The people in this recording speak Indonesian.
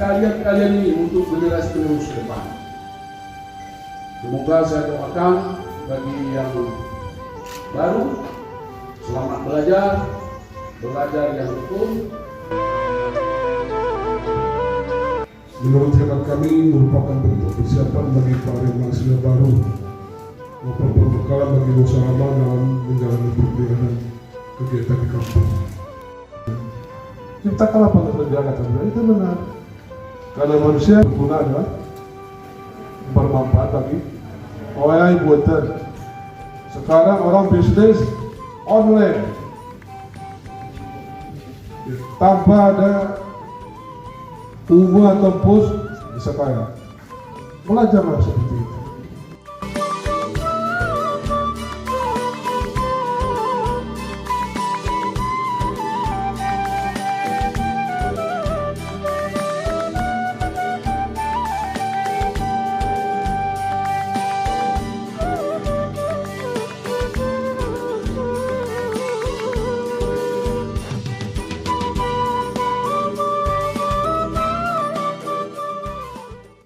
kalian ini untuk generasi penerus ke depan. Semoga saya doakan bagi yang baru, selamat belajar yang betul. Menurut hemat kami merupakan bentuk persiapan bagi para mahasiswa baru maupun perbekalan bagi musyawarah dalam menjalani perkuliahan kegiatan di kampus. Ciptakan lapangan kerja kata beliau, itu benar. Karena manusia berguna adalah bermanfaat bagi orang buatan. Sekarang orang bisnis online tanpa ada ubah tempus bisa kaya. Belajarlah seperti itu.